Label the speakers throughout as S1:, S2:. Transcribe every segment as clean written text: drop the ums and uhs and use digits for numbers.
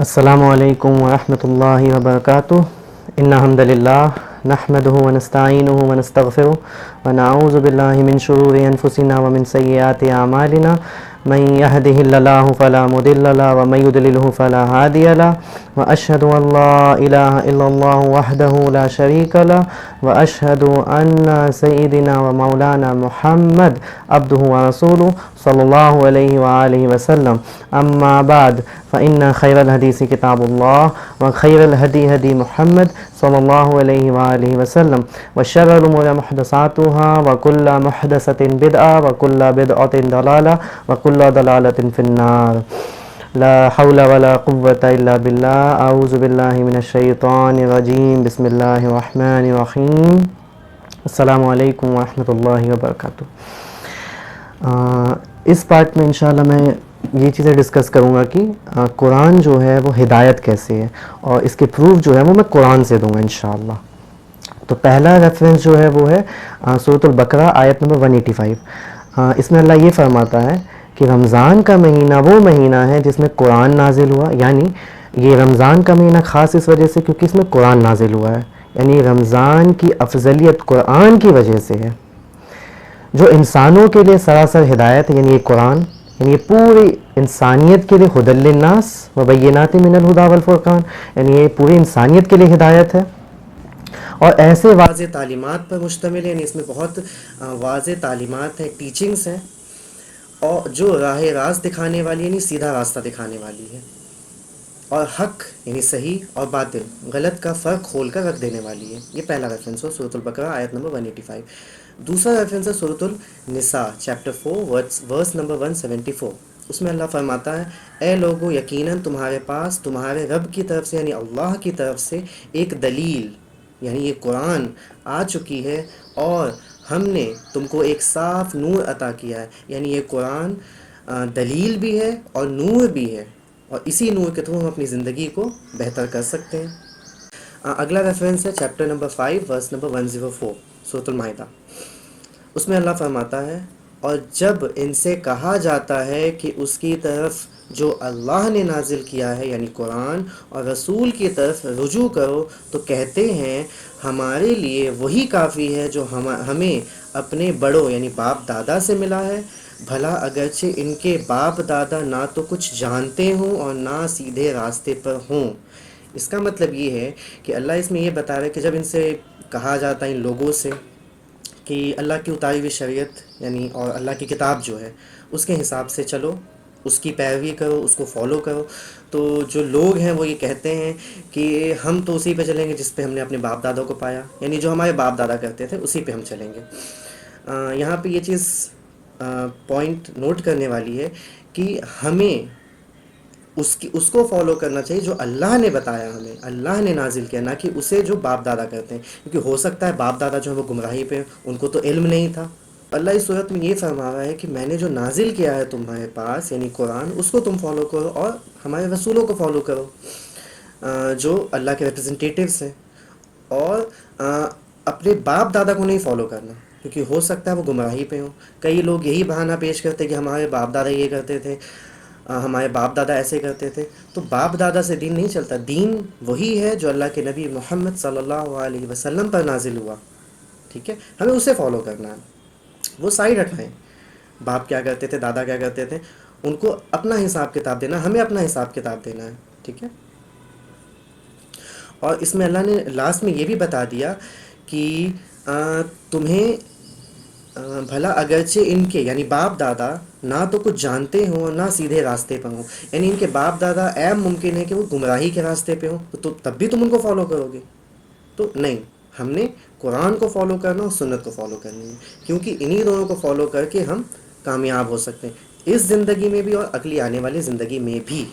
S1: السلام علیکم ورحمۃ اللہ وبرکاتہ ان الحمد للہ نحمده ونستعینه ونستغفره ونعوذ باللہ من شرور انفسنا ومن سیئات اعمالنا من يهده الله فلا مضل له ومن يضلل فلا هادي له واشهد ان لا اله الا الله وحده لا شريك له واشهد ان سيدنا ومولانا محمد عبده ورسوله صلی اللہ علیہ وآلہ وسلم اما بعد فإن خیر الحدیث کتاب اللہ وخیر الہدی ہدی محمد صلی اللہ علیہ وآلہ وسلم وشر الامور محدثاتها وکل محدثۃ بدعہ وکل بدعۃ ضلالہ وکل ضلالۃ فی النار لا حول ولا قوة الا باللہ اعوذ باللہ من الشیطان الرجیم بسم اللہ الرحمن الرحیم السلام علیکم ورحمۃ اللہ وبرکاتہ۔ اس پارٹ میں انشاءاللہ میں یہ چیزیں ڈسکس کروں گا کہ قرآن جو ہے وہ ہدایت کیسے ہے، اور اس کے پروف جو ہے وہ میں قرآن سے دوں گا انشاءاللہ۔ تو پہلا ریفرنس جو ہے وہ ہے سورۃ البقرہ آیت نمبر 185۔ اس میں اللہ یہ فرماتا ہے کہ رمضان کا مہینہ وہ مہینہ ہے جس میں قرآن نازل ہوا، یعنی یہ رمضان کا مہینہ خاص اس وجہ سے کیونکہ اس میں قرآن نازل ہوا ہے، یعنی رمضان کی افضلیت قرآن کی وجہ سے ہے، جو انسانوں کے لیے سراسر ہدایت ہے، یعنی یہ قرآن، یعنی یہ پوری انسانیت کے لیے ہدی للناس وبینات من الہدی والفرقان، یعنی یہ پوری انسانیت کے لیے ہدایت ہے اور ایسے واضح تعلیمات پر مشتمل ہے، یعنی اس میں بہت واضح تعلیمات ہیں، ٹیچنگز ہیں، اور جو راہ راست دکھانے والی یعنی سیدھا راستہ دکھانے والی ہے، اور حق یعنی صحیح اور باطل غلط کا فرق کھول کر رکھ دینے والی ہے۔ یہ پہلا ریفرنس ہو سورۃ البقرہ آیت نمبر 185۔ دوسرا ریفرنس ہے سورۃ النساء چیپٹر 4 ورس نمبر 174۔ اس میں اللہ فرماتا ہے اے لوگو یقیناً تمہارے پاس تمہارے رب کی طرف سے یعنی اللہ کی طرف سے ایک دلیل یعنی یہ قرآن آ چکی ہے، اور ہم نے تم کو ایک صاف نور عطا کیا ہے، یعنی یہ قرآن دلیل بھی ہے اور نور بھی ہے، اور اسی نور کے تھرو ہم اپنی زندگی کو بہتر کر سکتے ہیں۔ اگلا ریفرنس ہے چیپٹر نمبر 5 ورس نمبر 104 سورۃ المائدہ۔ اس میں اللہ فرماتا ہے اور جب ان سے کہا جاتا ہے کہ اس کی طرف جو اللہ نے نازل کیا ہے یعنی قرآن اور رسول کی طرف رجوع کرو تو کہتے ہیں ہمارے لیے وہی کافی ہے جو ہمیں اپنے بڑوں یعنی باپ دادا سے ملا ہے، بھلا اگرچہ ان کے باپ دادا نہ تو کچھ جانتے ہوں اور نہ سیدھے راستے پر ہوں۔ اس کا مطلب یہ ہے کہ اللہ اس میں یہ بتا رہا ہے کہ جب ان سے کہا جاتا ہے ان لوگوں سے کہ اللہ کی اتاری ہوئی شریعت یعنی اور اللہ کی کتاب جو ہے اس کے حساب سے چلو، اس کی پیروی کرو، اس کو فالو کرو، تو جو لوگ ہیں وہ یہ کہتے ہیں کہ ہم تو اسی پہ چلیں گے جس پہ ہم نے اپنے باپ دادا کو پایا، یعنی جو ہمارے باپ دادا کرتے تھے اسی پہ ہم چلیں گے۔ یہاں پہ یہ چیز پوائنٹ نوٹ کرنے والی ہے کہ ہمیں اس کو فالو کرنا چاہیے جو اللہ نے بتایا، ہمیں اللہ نے نازل کیا، نہ کہ اسے جو باپ دادا کرتے ہیں، کیونکہ ہو سکتا ہے باپ دادا جو ہے وہ گمراہی پہ، ان کو تو علم نہیں تھا۔ اللہ اس صورت میں یہ فرما رہا ہے کہ میں نے جو نازل کیا ہے تمہارے پاس یعنی قرآن، اس کو تم فالو کرو اور ہمارے رسولوں کو فالو کرو جو اللہ کے ریپرزنٹیٹیوز ہیں، اور اپنے باپ دادا کو نہیں فالو کرنا، کیونکہ ہو سکتا ہے وہ گمراہی پہ ہوں۔ کئی لوگ یہی بہانہ پیش کرتے کہ ہمارے باپ دادا یہ کرتے تھے، ہمارے باپ دادا ایسے کرتے تھے، تو باپ دادا سے دین نہیں چلتا۔ دین وہی ہے جو اللہ کے نبی محمد صلی اللہ علیہ وسلم پر نازل ہوا، ٹھیک ہے، ہمیں اسے فالو کرنا ہے، وہ سائڈ ہٹائیں۔ باپ کیا کرتے تھے، دادا کیا کرتے تھے، ان کو اپنا حساب کتاب دینا، ہمیں اپنا حساب کتاب دینا ہے، ٹھیک ہے۔ اور اس میں اللہ نے لاسٹ میں یہ بھی بتا دیا کہ تمہیں بھلا اگرچہ ان کے یعنی باپ دادا نہ تو کچھ جانتے ہوں اور نہ سیدھے راستے پہ ہوں، یعنی ان کے باپ دادا عیب ممکن ہے کہ وہ گمراہی کے راستے پہ ہوں، تو تب بھی تم ان کو فالو کرو گے؟ تو نہیں، ہم نے قرآن کو فالو کرنا اور سنت کو فالو کرنی ہے، کیونکہ انہی دونوں کو فالو کر کے ہم کامیاب ہو سکتے ہیں اس زندگی میں بھی اور اگلی آنے والی زندگی میں بھی۔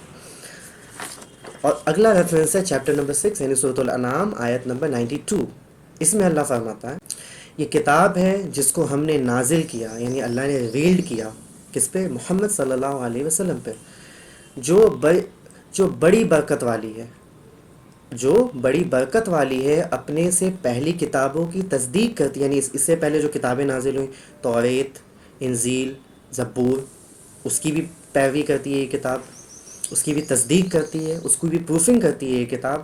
S1: اور اگلا ریفرنس ہے چیپٹر نمبر 6 یعنی سورۃ الانعام آیت نمبر 92۔ اس میں اللہ فرماتا ہے یہ کتاب ہے جس کو ہم نے نازل کیا یعنی اللہ نے ریویلڈ کیا کس پہ؟ محمد صلی اللہ علیہ وسلم پہ، جو بڑی برکت والی ہے، جو بڑی برکت والی ہے، اپنے سے پہلی کتابوں کی تصدیق کرتی ہے، یعنی اس سے پہلے جو کتابیں نازل ہوئیں توریت، انجیل، زبور، اس کی بھی پیروی کرتی ہے یہ کتاب، اس کی بھی تصدیق کرتی ہے، اس کو بھی پروفنگ کرتی ہے یہ کتاب،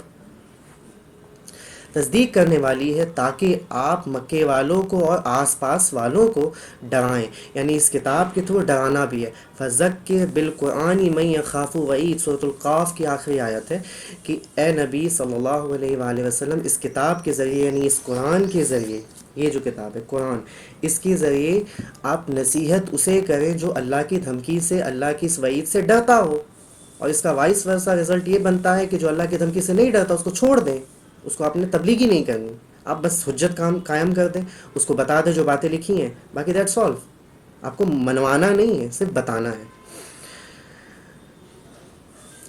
S1: تصدیق کرنے والی ہے تاکہ آپ مکے والوں کو اور آس پاس والوں کو ڈرائیں، یعنی اس کتاب کے تھرو ڈرانا بھی ہے۔ فذکر بالقرآن من یخاف وعید، سورۃ القاف کی آخری آیت ہے کہ اے نبی صلی اللہ علیہ وآلہ وسلم اس کتاب کے ذریعے، یعنی اس قرآن کے ذریعے، یہ جو کتاب ہے قرآن، اس کے ذریعے آپ نصیحت اسے کریں جو اللہ کی دھمکی سے، اللہ کی اس وعید سے ڈرتا ہو، اور اس کا وائس ورسا رزلٹ یہ بنتا ہے کہ جو اللہ کی دھمکی سے نہیں ڈرتا اس کو چھوڑ دیں، اس کو آپ نے تبلیغ ہی نہیں کرنی، آپ بس حجت قائم کر دیں، اس کو بتا دیں جو باتیں لکھی ہیں، باقی دیٹ سالو، آپ کو منوانا نہیں ہے، صرف بتانا ہے۔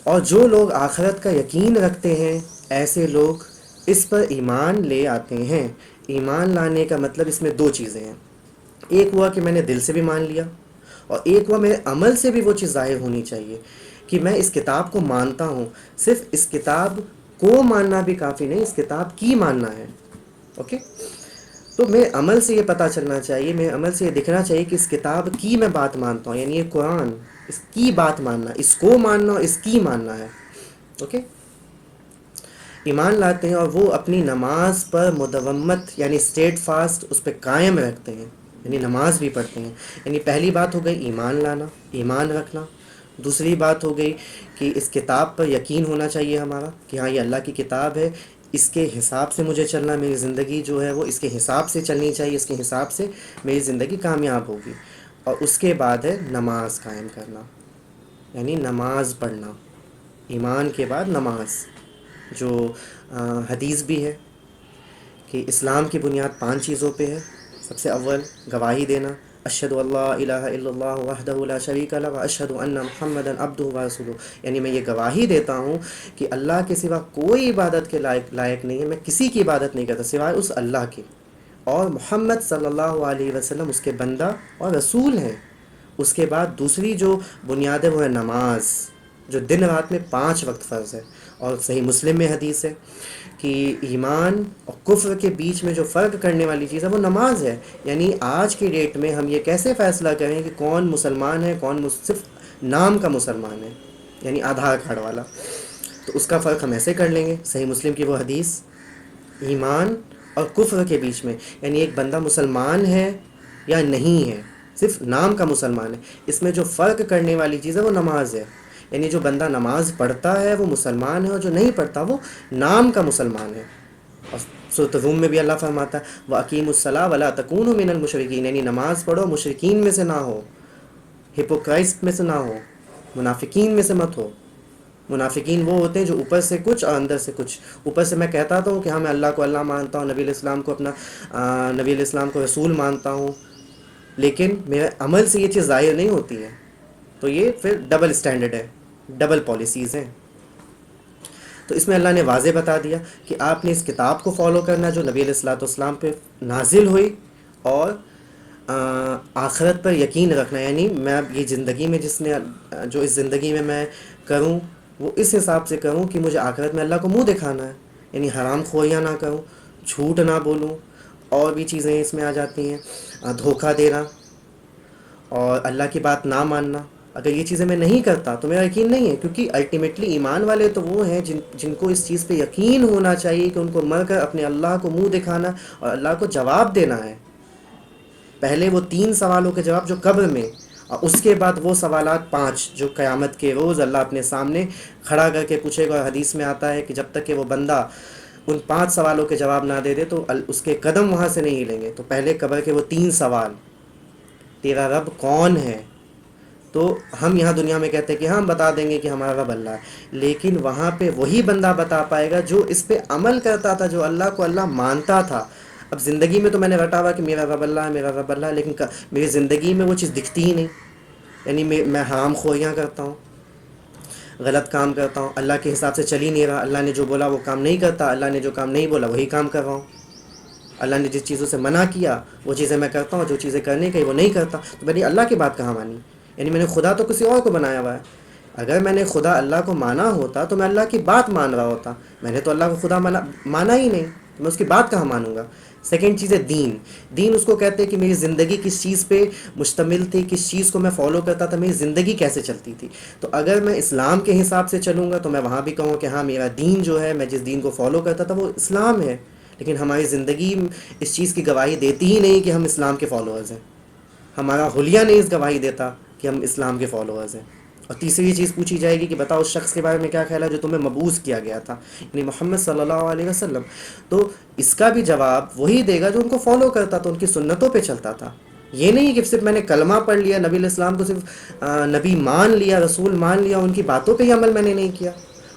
S1: اور جو لوگ آخرت کا یقین رکھتے ہیں ایسے لوگ اس پر ایمان لے آتے ہیں۔ ایمان لانے کا مطلب اس میں دو چیزیں ہیں، ایک ہوا کہ میں نے دل سے بھی مان لیا، اور ایک ہوا میرے عمل سے بھی وہ چیز ظاہر ہونی چاہیے کہ میں اس کتاب کو مانتا ہوں۔ صرف اس کتاب کو ماننا بھی کافی نہیں، اس کتاب کی ماننا ہے، اوکے؟ تو میرے عمل سے یہ پتہ چلنا چاہیے، میرے عمل سے یہ دکھنا چاہیے کہ اس کتاب کی میں بات مانتا ہوں، یعنی یہ قرآن، اس کی بات ماننا، اس کو ماننا اور اس کی ماننا ہے، اوکے؟ ایمان لاتے ہیں اور وہ اپنی نماز پر مداومت یعنی اسٹیٹ فاسٹ اس پہ قائم رکھتے ہیں، یعنی نماز بھی پڑھتے ہیں۔ یعنی پہلی بات ہو گئی ایمان لانا، ایمان رکھنا، دوسری بات ہو گئی کہ اس کتاب پر یقین ہونا چاہیے ہمارا کہ ہاں یہ اللہ کی کتاب ہے، اس کے حساب سے مجھے چلنا، میری زندگی جو ہے وہ اس کے حساب سے چلنی چاہیے، اس کے حساب سے میری زندگی کامیاب ہوگی۔ اور اس کے بعد ہے نماز قائم کرنا، یعنی نماز پڑھنا، ایمان کے بعد نماز، جو حدیث بھی ہے کہ اسلام کی بنیاد 5 چیزوں پہ ہے۔ سب سے اول گواہی دینا، اشہد ان لا الہ الا اللہ وحدہ لا شریک لہ واشہد ان محمدا عبدہ ورسولہ، یعنی میں یہ گواہی دیتا ہوں کہ اللہ کے سوا کوئی عبادت کے لائق نہیں ہے، میں کسی کی عبادت نہیں کرتا سوائے اس اللہ کی، اور محمد صلی اللہ علیہ وسلم اس کے بندہ اور رسول ہیں۔ اس کے بعد دوسری جو بنیاد ہے وہ ہے نماز، جو دن رات میں 5 وقت فرض ہے، اور صحیح مسلم میں حدیث ہے کہ ایمان اور کفر کے بیچ میں جو فرق کرنے والی چیز ہے وہ نماز ہے۔ یعنی آج کی ڈیٹ میں ہم یہ کیسے فیصلہ کریں کہ کون مسلمان ہے، کون صرف نام کا مسلمان ہے، یعنی آدھار کارڈ والا، تو اس کا فرق ہم ایسے کر لیں گے۔ صحیح مسلم کی وہ حدیث، ایمان اور کفر کے بیچ میں، یعنی ایک بندہ مسلمان ہے یا نہیں ہے، صرف نام کا مسلمان ہے، اس میں جو فرق کرنے والی چیز ہے وہ نماز ہے۔ یعنی جو بندہ نماز پڑھتا ہے وہ مسلمان ہے، اور جو نہیں پڑھتا وہ نام کا مسلمان ہے۔ اور سورۃ روم میں بھی اللہ فرماتا ہے وَأَقِیمُوا الصَّلَاةَ وَلَا تَکُونُوا مِنَ الْمُشْرِکِینَ، یعنی نماز پڑھو، مشرکین میں سے نہ ہو، ہپوکرائسٹ میں سے نہ ہو، منافقین میں سے مت ہو۔ منافقین وہ ہوتے ہیں جو اوپر سے کچھ اور اندر سے کچھ، اوپر سے میں کہتا ہوں کہ ہاں میں اللہ کو اللہ مانتا ہوں، نبی علیہ السلام کو نبی علیہ السلام کو رسول مانتا ہوں، لیکن میرے عمل سے یہ چیز ظاہر نہیں ہوتی ہے، تو یہ پھر ڈبل اسٹینڈرڈ ہے، ڈبل پالیسیز ہیں۔ تو اس میں اللہ نے واضح بتا دیا کہ آپ نے اس کتاب کو فالو کرنا جو نبی علیہ الصلوۃ والسلام پہ نازل ہوئی، اور آخرت پر یقین رکھنا، یعنی میں اب یہ زندگی میں جو اس زندگی میں میں کروں وہ اس حساب سے کروں کہ مجھے آخرت میں اللہ کو منہ دکھانا ہے، یعنی حرام خوریاں نہ کروں، جھوٹ نہ بولوں، اور بھی چیزیں اس میں آ جاتی ہیں، دھوکہ دینا اور اللہ کی بات نہ ماننا۔ اگر یہ چیزیں میں نہیں کرتا تو میرا یقین نہیں ہے، کیونکہ الٹیمیٹلی ایمان والے تو وہ ہیں جن کو اس چیز پہ یقین ہونا چاہیے کہ ان کو مر کر اپنے اللہ کو منہ دکھانا اور اللہ کو جواب دینا ہے۔ پہلے وہ 3 سوالوں کے جواب جو قبر میں، اور اس کے بعد وہ سوالات 5 جو قیامت کے روز اللہ اپنے سامنے کھڑا کر کے پوچھے گا۔ حدیث میں آتا ہے کہ جب تک کہ وہ بندہ ان 5 سوالوں کے جواب نہ دے دے تو اس کے قدم وہاں سے نہیں ہلیں گے۔ تو پہلے قبر کے وہ 3 سوال، تیرا رب کون ہے؟ تو ہم یہاں دنیا میں کہتے ہیں کہ ہم بتا دیں گے کہ ہمارا رب اللہ ہے، لیکن وہاں پہ وہی بندہ بتا پائے گا جو اس پہ عمل کرتا تھا، جو اللہ کو اللہ مانتا تھا۔ اب زندگی میں تو میں نے رٹا ہوا کہ میرا رب اللہ ہے، میرا رب اللہ ہے، لیکن میری زندگی میں وہ چیز دکھتی ہی نہیں، یعنی میں حرام خوریاں کرتا ہوں، غلط کام کرتا ہوں، اللہ کے حساب سے چل ہی نہیں رہا، اللہ نے جو بولا وہ کام نہیں کرتا، اللہ نے جو کام نہیں بولا وہی کام کر رہا ہوں، اللہ نے جس چیزوں سے منع کیا وہ چیزیں میں کرتا ہوں، جو چیزیں کرنے کی وہ نہیں کرتا، تو میں نے اللہ کی بات کہاں مانی؟ یعنی میں نے خدا تو کسی اور کو بنایا ہوا ہے۔ اگر میں نے خدا اللہ کو مانا ہوتا تو میں اللہ کی بات مان رہا ہوتا، میں نے تو اللہ کو خدا مانا ہی نہیں،
S2: تو میں اس کی بات کہاں مانوں گا؟ سیکنڈ چیز ہے دین. دین اس کو کہتے ہیں کہ میری زندگی کس چیز پہ مشتمل تھی، کس چیز کو میں فالو کرتا تھا، میری زندگی کیسے چلتی تھی. تو اگر میں اسلام کے حساب سے چلوں گا تو میں وہاں بھی کہوں کہ ہاں میرا دین جو ہے، میں جس دین کو فالو کرتا تھا وہ اسلام ہے. لیکن ہماری زندگی اس چیز کی گواہی دیتی ہی نہیں کہ ہم اسلام کے فالوورز ہیں. ہمارا حلیہ نہیں اس گواہی دیتا کہ ہم اسلام کے فالوورز ہیں. اور تیسری چیز پوچھی جائے گی کہ بتاؤ اس شخص کے بارے میں کیا خیال ہے جو تمہیں مبعوث کیا گیا تھا، یعنی محمد صلی اللہ علیہ وسلم. تو اس کا بھی جواب وہی دے گا جو ان کو فالو کرتا تھا، ان کی سنتوں پہ چلتا تھا. یہ نہیں کہ صرف میں نے کلمہ پڑھ لیا، نبی علیہ السلام کو صرف نبی مان لیا، رسول مان لیا، ان کی باتوں پہ ہی عمل میں نے نہیں کیا.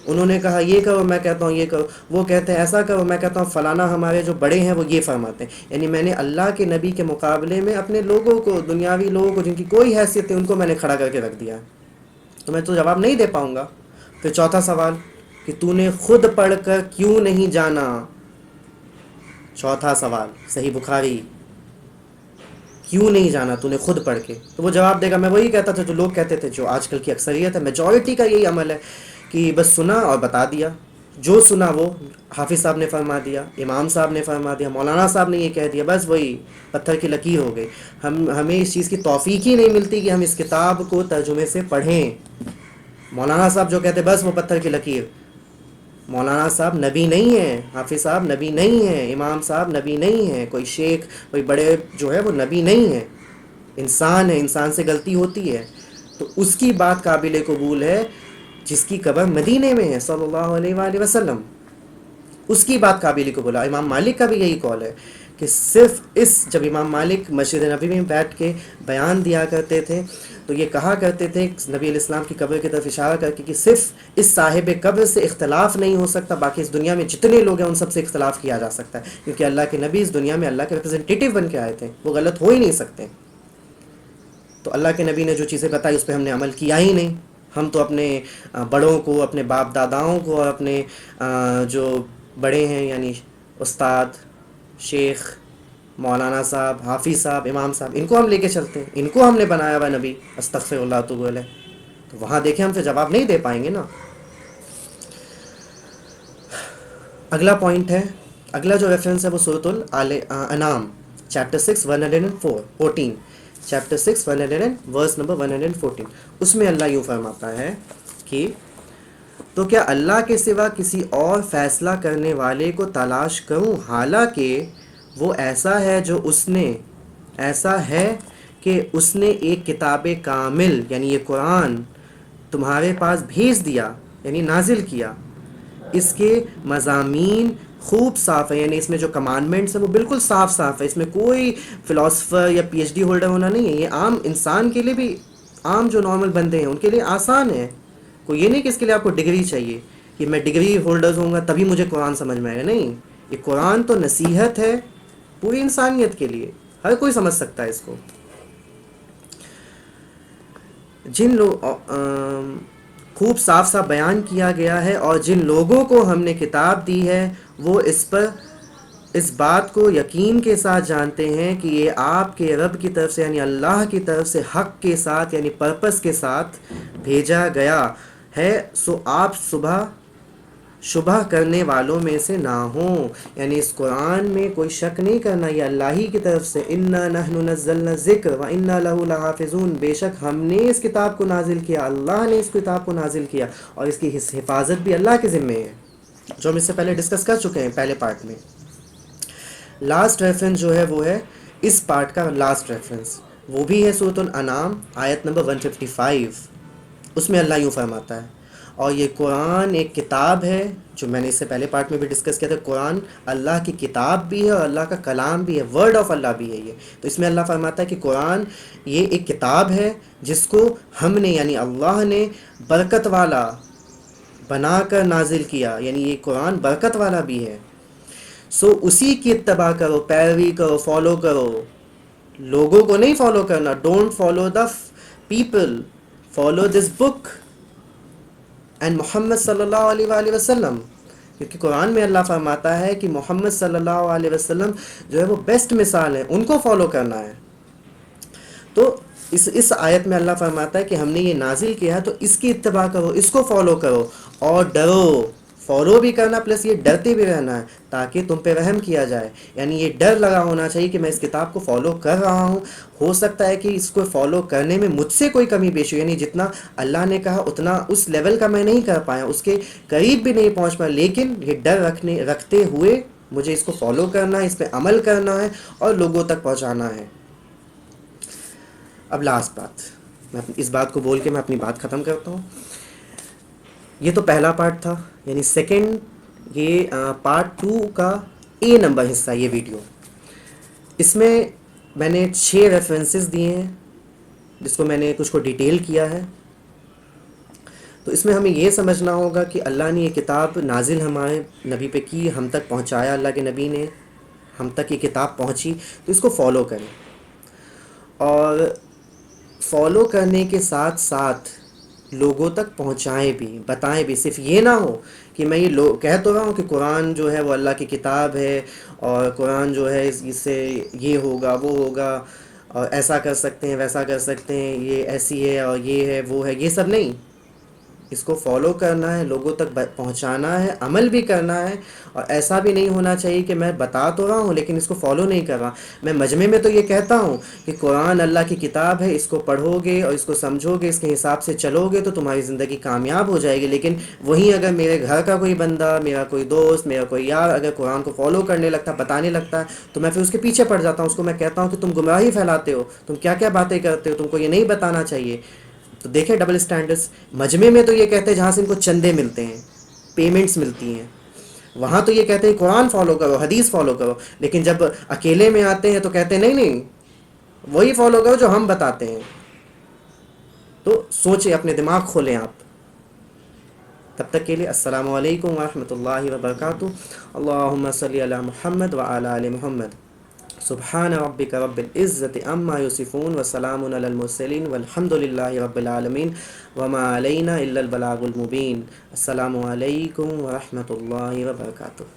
S2: انہوں نے کہا یہ کرو، میں کہتا ہوں یہ کرو. وہ کہتے ہیں ایسا کرو، میں کہتا ہوں فلانا ہمارے جو بڑے ہیں وہ یہ فرماتے ہیں. یعنی میں نے اللہ کے نبی کے مقابلے میں اپنے لوگوں کو، دنیاوی لوگوں کو جن کی کوئی حیثیت ہے، ان کو میں نے کھڑا کر کے رکھ دیا. تو میں تو جواب نہیں دے پاؤں گا. پھر چوتھا سوال کہ تو نے خود پڑھ کر کیوں نہیں جانا. چوتھا سوال صحیح بخاری، کیوں نہیں جانا تو نے خود پڑھ کے. تو وہ جواب دے گا میں وہی کہتا تھا جو لوگ کہتے تھے، جو آج کل کی اکثریت ہے، میجورٹی کا یہی عمل ہے کہ بس سنا اور بتا دیا. جو سنا وہ حافظ صاحب نے فرما دیا، امام صاحب نے فرما دیا، مولانا صاحب نے یہ کہہ دیا، بس وہی پتھر کی لکیر ہو گئی. ہمیں اس چیز کی توفیق ہی نہیں ملتی کہ ہم اس کتاب کو ترجمے سے پڑھیں. مولانا صاحب جو کہتے بس وہ پتھر کی لکیر. مولانا صاحب نبی نہیں ہیں، حافظ صاحب نبی نہیں ہیں، امام صاحب نبی نہیں ہیں، کوئی شیخ کوئی بڑے جو ہے وہ نبی نہیں ہیں. انسان ہے، انسان سے غلطی ہوتی ہے. تو اس کی بات قابل قبول ہے جس کی قبر مدینے میں ہے صلی اللہ علیہ وآلہ وسلم. اس کی بات قابل قبول ہے. امام مالک کا بھی یہی قول ہے کہ صرف جب امام مالک مسجد نبی میں بیٹھ کے بیان دیا کرتے تھے تو یہ کہا کرتے تھے نبی علیہ السلام کی قبر کی طرف اشارہ کر کے کہ صرف اس صاحب قبر سے اختلاف نہیں ہو سکتا، باقی اس دنیا میں جتنے لوگ ہیں ان سب سے اختلاف کیا جا سکتا ہے، کیونکہ اللہ کے نبی اس دنیا میں اللہ کے ریپرزنٹیٹیو بن کے آئے تھے، وہ غلط ہو ہی نہیں سکتے. تو اللہ کے نبی نے جو چیزیں بتائی اس پہ ہم نے عمل کیا ہی نہیں. ہم تو اپنے بڑوں کو، اپنے باپ داداؤں کو اور اپنے جو بڑے ہیں یعنی استاد، شیخ، مولانا صاحب، حافظ صاحب، امام صاحب، ان کو ہم لے کے چلتے ہیں، ان کو ہم نے بنایا ہوا نبی. استغفر اللہ تو بولے تو وہاں دیکھیں ہم سے جواب نہیں دے پائیں گے نا. اگلا پوائنٹ ہے، اگلا جو ریفرنس ہے وہ سورۃ الانعام چیپٹر 6 114 چیپٹر 6 ورس نمبر 114. اس میں اللہ یوں فرماتا ہے کہ تو کیا اللہ کے سوا کسی اور فیصلہ کرنے والے کو تلاش کروں، حالانکہ وہ ایسا ہے جو ایسا ہے کہ اس نے ایک کتاب کامل یعنی یہ قرآن تمہارے پاس بھیج دیا، یعنی نازل کیا. اس کے مضامین خوب صاف ہے، یعنی اس میں جو کمانڈمنٹس ہیں وہ بالکل صاف صاف ہے. اس میں کوئی فلاسفر یا پی ایچ ڈی ہولڈر ہونا نہیں ہے. یہ عام انسان کے لیے بھی، عام جو نارمل بندے ہیں ان کے لیے آسان ہے. کوئی یہ نہیں کہ اس کے لیے آپ کو ڈگری چاہیے کہ میں ڈگری ہولڈرز ہوں گا تبھی مجھے قرآن سمجھ میں آئے گا. نہیں، یہ قرآن تو نصیحت ہے پوری انسانیت کے لیے، ہر کوئی سمجھ سکتا ہے اس کو. جن لوگ خوب صاف صاف بیان کیا گیا ہے، اور جن لوگوں کو ہم نے کتاب دی ہے وہ اس بات کو یقین کے ساتھ جانتے ہیں کہ یہ آپ کے رب کی طرف سے یعنی اللہ کی طرف سے حق کے ساتھ یعنی پرپس کے ساتھ بھیجا گیا ہے. سو آپ شبہ کرنے والوں میں سے نہ ہوں. یعنی اس قرآن میں کوئی شک نہیں کرنا، یہ اللہ ہی کی طرف سے انا نحن نزلنا الذکر وانا لہ لحافظون، بے شک ہم نے اس کتاب کو نازل کیا، اللہ نے اس کتاب کو نازل کیا اور اس کی حفاظت بھی اللہ کے ذمے ہے، جو ہم اس سے پہلے ڈسکس کر چکے ہیں پہلے پارٹ میں. لاسٹ ریفرنس جو ہے وہ ہے اس پارٹ کا لاسٹ ریفرنس، وہ بھی ہے سورۃ الانعام آیت نمبر 155. اس میں اللہ یوں فرماتا ہے اور یہ قرآن ایک کتاب ہے، جو میں نے اس سے پہلے پارٹ میں بھی ڈسکس کیا تھا. قرآن اللہ کی کتاب بھی ہے اور اللہ کا کلام بھی ہے، ورڈ آف اللہ بھی ہے یہ. تو اس میں اللہ فرماتا ہے کہ قرآن یہ ایک کتاب ہے جس کو ہم نے یعنی اللہ نے برکت والا بنا کر نازل کیا، یعنی یہ قرآن برکت والا بھی ہے. سو اسی کی اتباع کرو، پیروی کرو، فالو کرو. لوگوں کو نہیں فالو کرنا. Don't follow the people, follow this book and Muhammad صلی اللہ علیہ وآلہ وسلم. کیونکہ قرآن میں اللہ فرماتا ہے کہ محمد صلی اللہ علیہ وسلم جو ہے وہ بیسٹ مثال ہے، ان کو فالو کرنا ہے. تو اس آیت میں اللہ فرماتا ہے کہ ہم نے یہ نازل کیا ہے تو اس کی اتباع کرو، اس کو فالو کرو اور ڈرو. فالو بھی کرنا پلس یہ ڈرتے بھی رہنا ہے تاکہ تم پہ رحم کیا جائے. یعنی یہ ڈر لگا ہونا چاہیے کہ میں اس کتاب کو فالو کر رہا ہوں، ہو سکتا ہے کہ اس کو فالو کرنے میں مجھ سے کوئی کمی بیشی، یعنی جتنا اللہ نے کہا اتنا اس لیول کا میں نہیں کر پایا، اس کے قریب بھی نہیں پہنچ پایا، لیکن یہ ڈر رکھتے ہوئے مجھے اس کو فالو کرنا ہے، اس پہ عمل کرنا ہے اور لوگوں تک پہنچانا ہے. اب لاسٹ بات، میں اس بات کو بول کے میں اپنی بات ختم کرتا ہوں. یہ تو پہلا پارٹ تھا، یعنی سیکنڈ، یہ پارٹ 2 کا اے نمبر حصہ یہ ویڈیو. اس میں نے 6 ریفرنسز دیے ہیں جس کو میں نے کچھ کو ڈیٹیل کیا ہے. تو اس میں ہمیں یہ سمجھنا ہوگا کہ اللہ نے یہ کتاب نازل ہمارے نبی پہ کی، ہم تک پہنچایا، اللہ کے نبی نے ہم تک یہ کتاب پہنچی، تو اس کو فالو کریں. اور فالو کرنے کے ساتھ ساتھ لوگوں تک پہنچائیں بھی، بتائیں بھی. صرف یہ نہ ہو کہ میں یہ کہہ تو رہا ہوں کہ قرآن جو ہے وہ اللہ کی کتاب ہے اور قرآن جو ہے اس سے یہ ہوگا وہ ہوگا اور ایسا کر سکتے ہیں ویسا کر سکتے ہیں، یہ ایسی ہے اور یہ ہے وہ ہے، یہ سب نہیں. اس کو فالو کرنا ہے، لوگوں تک پہنچانا ہے، عمل بھی کرنا ہے. اور ایسا بھی نہیں ہونا چاہیے کہ میں بتا تو رہا ہوں لیکن اس کو فالو نہیں کر رہا. میں مجمع میں تو یہ کہتا ہوں کہ قرآن اللہ کی کتاب ہے، اس کو پڑھو گے اور اس کو سمجھو گے، اس کے حساب سے چلو گے تو تمہاری زندگی کامیاب ہو جائے گی. لیکن وہیں اگر میرے گھر کا کوئی بندہ، میرا کوئی دوست، میرا کوئی یار اگر قرآن کو فالو کرنے لگتا، بتانے لگتا ہے، تو میں پھر اس کے پیچھے پڑ جاتا ہوں. اس کو میں کہتا ہوں کہ تم گمراہی پھیلاتے ہو، تم کیا کیا باتیں کرتے ہو، تم کو یہ نہیں بتانا چاہیے. تو دیکھیں ڈبل سٹینڈرڈز. مجمع میں تو یہ کہتے ہیں جہاں سے ان کو چندے ملتے ہیں، پیمنٹس ملتی ہیں، وہاں تو یہ کہتے ہیں قرآن فالو کرو، حدیث فالو کرو. لیکن جب اکیلے میں آتے ہیں تو کہتے ہیں نہیں نہیں، وہی فالو کرو جو ہم بتاتے ہیں. تو سوچیں، اپنے دماغ کھولیں آپ. تب تک کے لیے السلام علیکم ورحمۃ اللہ وبرکاتہ. اللہم صلی علی محمد وعلی آل محمد. سبحان ربک رب العزت عما یصفون وسلام علی المرسلین والحمد للہ رب العالمین وما علینا الا البلاغ المبین. السلام علیکم ورحمۃ اللہ وبرکاتہ.